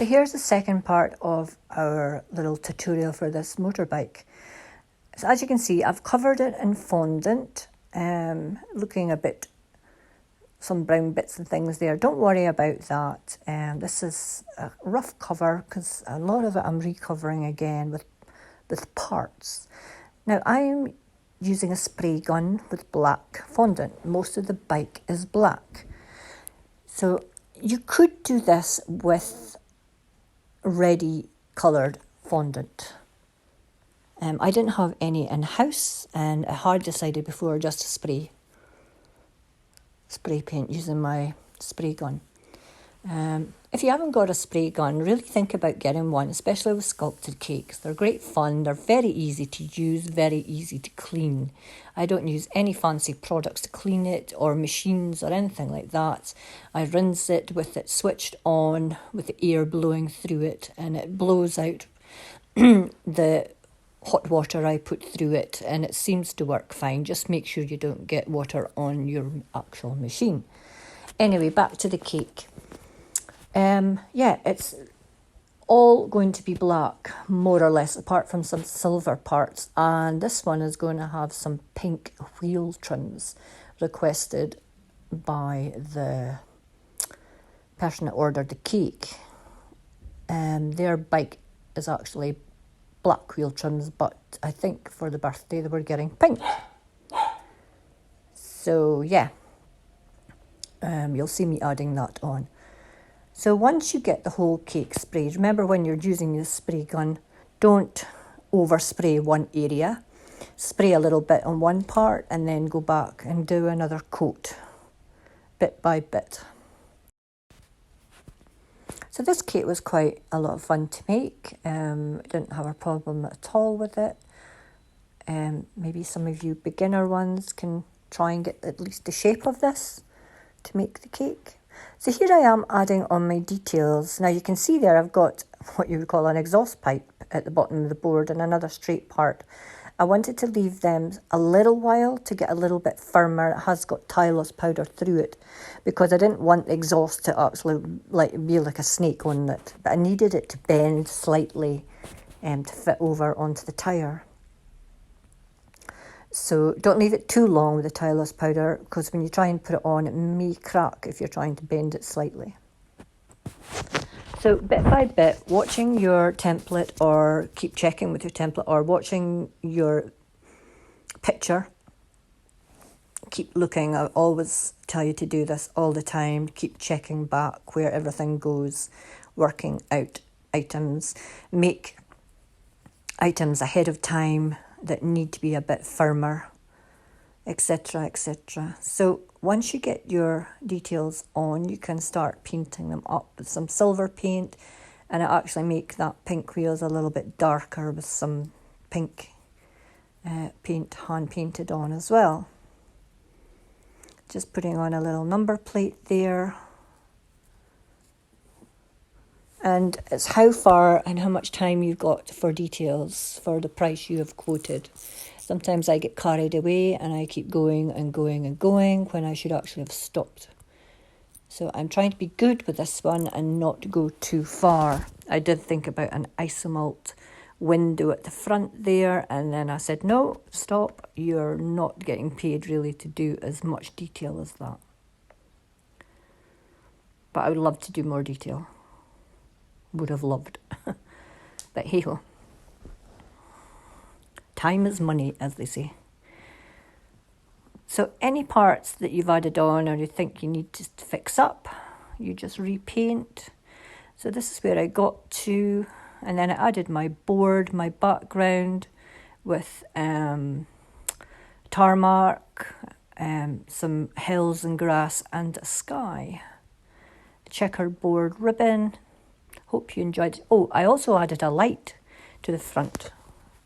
So here's the second part of our little tutorial for this motorbike. So as you can see, I've covered it in fondant, looking a bit, some brown bits and things there. Don't worry about that. This is a rough cover because a lot of it I'm recovering again with parts. Now I'm using a spray gun with black fondant. Most of the bike is black. So you could do this with ready coloured fondant. I didn't have any in-house and I had decided before just to spray paint using my spray gun. If you haven't got a spray gun, really think about getting one, especially with sculpted cakes. They're great fun, they're very easy to use, very easy to clean. I don't use any fancy products to clean it or machines or anything like that. I rinse it with it switched on with the air blowing through it, and it blows out the hot water I put through it, and it seems to work fine. Just make sure you don't get water on your actual machine. Anyway, back to the cake. Yeah, it's all going to be black, more or less, apart from some silver parts. And this one is going to have some pink wheel trims requested by the person that ordered the cake. Their bike is actually black wheel trims, but I think for the birthday they were getting pink. So yeah, you'll see me adding that on. So once you get the whole cake sprayed, remember when you're using the spray gun, don't overspray one area. Spray a little bit on one part and then go back and do another coat, bit by bit. So this cake was quite a lot of fun to make. Didn't have a problem at all with it. Maybe some of you beginner ones can try and get at least the shape of this to make the cake. So here I am adding on my details. Now you can see there I've got what you would call an exhaust pipe at the bottom of the board and another straight part. I wanted to leave them a little while to get a little bit firmer. It has got tylose powder through it because I didn't want the exhaust to actually be like a snake on it. But I needed it to bend slightly to fit over onto the tyre. So don't leave it too long with the tylose powder because when you try and put it on, it may crack if you're trying to bend it slightly. So bit by bit, watching your template or keep checking with your template or watching your picture, keep looking. I always tell you to do this all the time. Keep checking back where everything goes, working out items, make items ahead of time that need to be a bit firmer, etc., etc. So once you get your details on, you can start painting them up with some silver paint, and it actually make that pink wheels a little bit darker with some pink paint hand painted on as well. Just putting on a little number plate there. And it's how far and how much time you've got for details for the price you have quoted. Sometimes I get carried away and I keep going and going and going when I should actually have stopped. So I'm trying to be good with this one and not go too far. I did think about an isomalt window at the front there, and then I said, no, stop. You're not getting paid really to do as much detail as that. But I would love to do more detail. Would have loved. But hey-ho. Time is money, as they say. So any parts that you've added on or you think you need to fix up, you just repaint. So this is where I got to, and then I added my board, my background with tarmac, some hills and grass and a sky. Checkerboard ribbon. Hope you enjoyed it. Oh, I also added a light to the front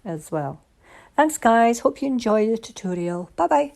as well. Thanks guys, hope you enjoyed the tutorial. Bye bye.